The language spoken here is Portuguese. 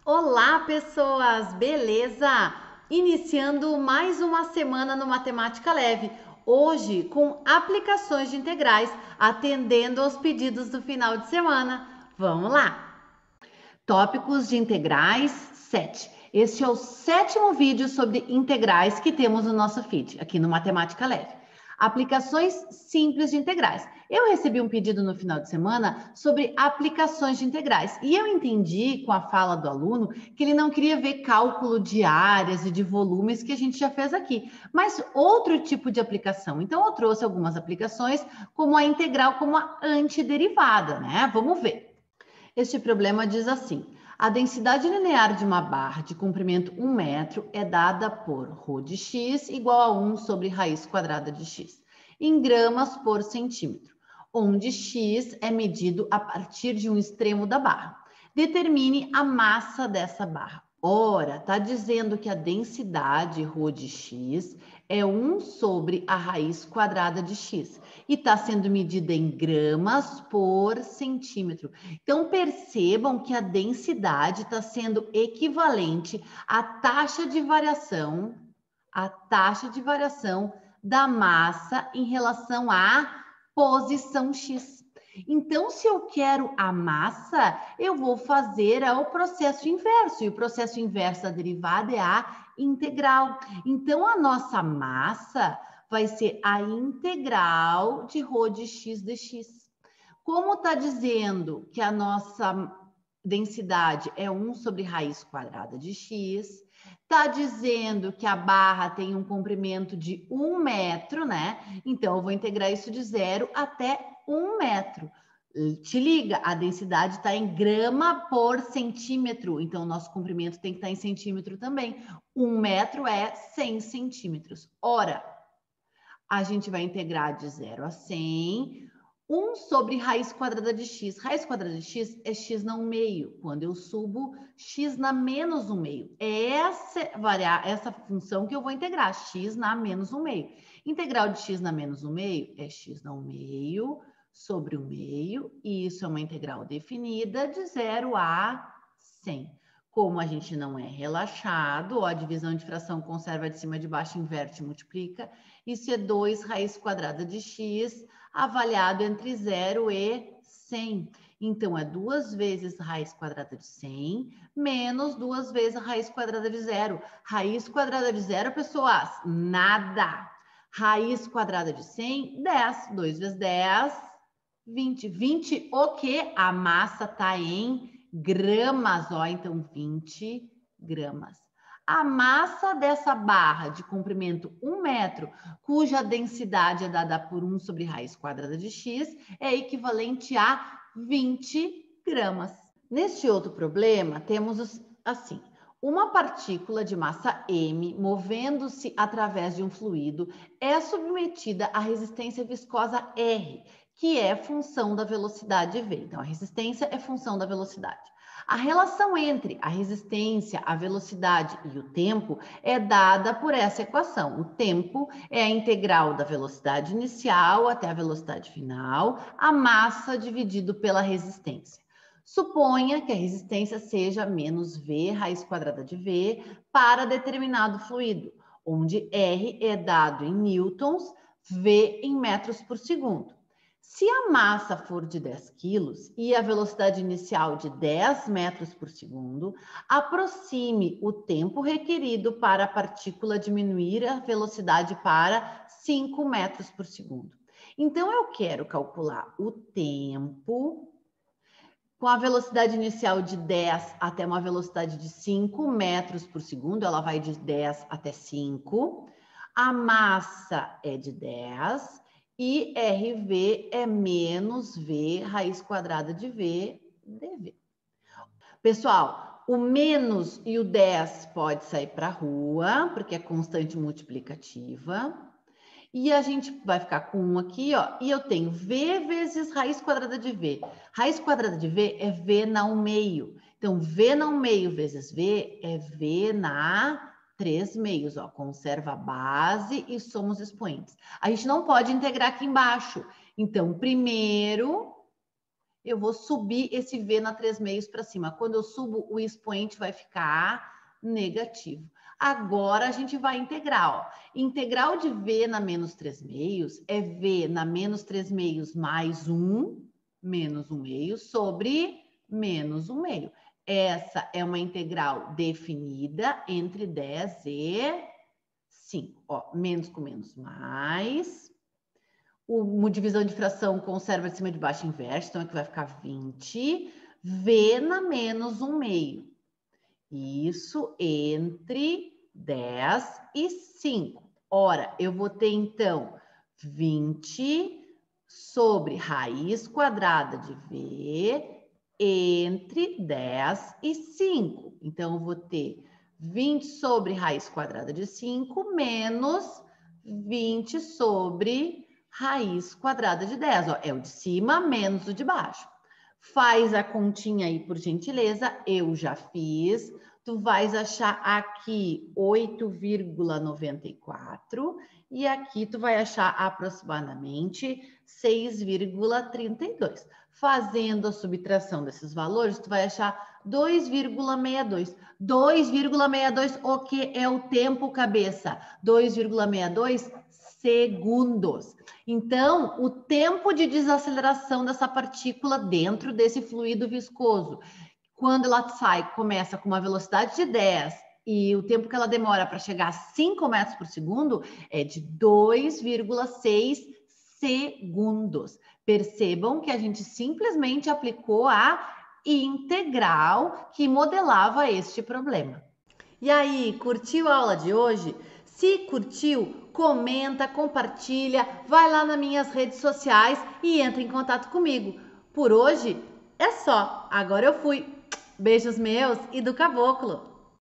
Olá, pessoas! Beleza? Iniciando mais uma semana no Matemática Leve. Hoje com aplicações de integrais, atendendo aos pedidos do final de semana. Vamos lá! Tópicos de integrais 7. Este é o 7º vídeo sobre integrais que temos no nosso feed, aqui no Matemática Leve. Aplicações simples de integrais. Eu recebi um pedido no final de semana sobre aplicações de integrais e eu entendi com a fala do aluno que ele não queria ver cálculo de áreas e de volumes que a gente já fez aqui, mas outro tipo de aplicação. Então eu trouxe algumas aplicações como a integral, como a antiderivada, né? Vamos ver. Este problema diz assim: a densidade linear de uma barra de comprimento 1 metro é dada por ρ de x igual a 1 sobre raiz quadrada de x, em gramas por centímetro, onde x é medido a partir de um extremo da barra. Determine a massa dessa barra. Ora, está dizendo que a densidade ρ de x é 1 sobre a raiz quadrada de x e está sendo medida em gramas por centímetro. Então, percebam que a densidade está sendo equivalente à taxa de variação da massa em relação à posição x. Então, se eu quero a massa, eu vou fazer o processo inverso. E o processo inverso da derivada é a integral. Então, a nossa massa vai ser a integral de ρ de x dx. Como está dizendo que a nossa densidade é 1 sobre raiz quadrada de x, está dizendo que a barra tem um comprimento de 1 metro, né? Então, eu vou integrar isso de 0 até 1 metro. Te liga, a densidade está em grama por centímetro, então o nosso comprimento tem que estar em centímetro também. 1 metro é 100 centímetros. Ora, a gente vai integrar de 0 a 100, 1 sobre raiz quadrada de x. Raiz quadrada de x é x na 1 meio. Quando eu subo, x na menos 1 meio. É essa função que eu vou integrar, x na menos 1 meio. Integral de x na menos 1 meio é x na 1 meio sobre 1 meio. E isso é uma integral definida de 0 a 100. Como a gente não é relaxado, ó, a divisão de fração conserva de cima de baixo, inverte e multiplica. Isso é 2 raiz quadrada de x, avaliado entre 0 e 100. Então, é 2 vezes raiz quadrada de 100, menos 2 vezes a raiz quadrada de 0. Raiz quadrada de 0, pessoas, nada. Raiz quadrada de 100, 10. 2 vezes 10, 20. 20 o quê? A massa está em gramas, ó, então 20 gramas. A massa dessa barra de comprimento 1 metro, cuja densidade é dada por 1 sobre raiz quadrada de x, é equivalente a 20 gramas. Neste outro problema, temos assim: uma partícula de massa m, movendo-se através de um fluido, é submetida à resistência viscosa R, que é função da velocidade v. Então, a resistência é função da velocidade. A relação entre a resistência, a velocidade e o tempo é dada por essa equação. O tempo é a integral da velocidade inicial até a velocidade final, a massa dividido pela resistência. Suponha que a resistência seja menos v raiz quadrada de v para determinado fluido, onde R é dado em newtons, v em metros por segundo. Se a massa for de 10 quilos e a velocidade inicial de 10 metros por segundo, aproxime o tempo requerido para a partícula diminuir a velocidade para 5 metros por segundo. Então, eu quero calcular o tempo com a velocidade inicial de 10 até uma velocidade de 5 metros por segundo, ela vai de 10 até 5. A massa é de 10 e RV é menos V raiz quadrada de V dV. Pessoal, o menos e o 10 pode sair para a rua, porque é constante multiplicativa. E a gente vai ficar com 1 aqui, ó, e eu tenho V vezes raiz quadrada de V. Raiz quadrada de V é V na 1 meio. Então, V na 1 meio vezes V é V na 3 meios, ó. Conserva a base e somos expoentes. A gente não pode integrar aqui embaixo. Então, primeiro, Eu vou subir esse V na 3/2 para cima. Quando eu subo, o expoente vai ficar negativo. Agora, a gente vai integrar. Ó. Integral de V na menos 3/2 é V na menos 3/2 mais 1, menos 1/2, sobre menos 1/2. Essa é uma integral definida entre 10 e 5. Ó, menos com menos mais. Uma divisão de fração conserva de cima de baixo inverso, então aqui vai ficar 20. V na menos 1/2. Isso entre 10 e 5. Ora, eu vou ter, então, 20 sobre raiz quadrada de V entre 10 e 5. Então, eu vou ter 20 sobre raiz quadrada de 5 menos 20 sobre raiz quadrada de 10. Ó, é o de cima menos o de baixo. Faz a continha aí, por gentileza. Eu já fiz. Tu vais achar aqui 8,94 e aqui tu vai achar aproximadamente 6,32. Fazendo a subtração desses valores, tu vai achar 2,62. 2,62, o que é o tempo, cabeça? 2,62 segundos. Então, o tempo de desaceleração dessa partícula dentro desse fluido viscoso, quando ela sai, começa com uma velocidade de 10 e o tempo que ela demora para chegar a 5 metros por segundo é de 2,6 segundos. Percebam que a gente simplesmente aplicou a integral que modelava este problema. E aí, curtiu a aula de hoje? Se curtiu, comenta, compartilha, vai lá nas minhas redes sociais e entra em contato comigo. Por hoje é só. Agora eu fui. Beijos meus e do caboclo.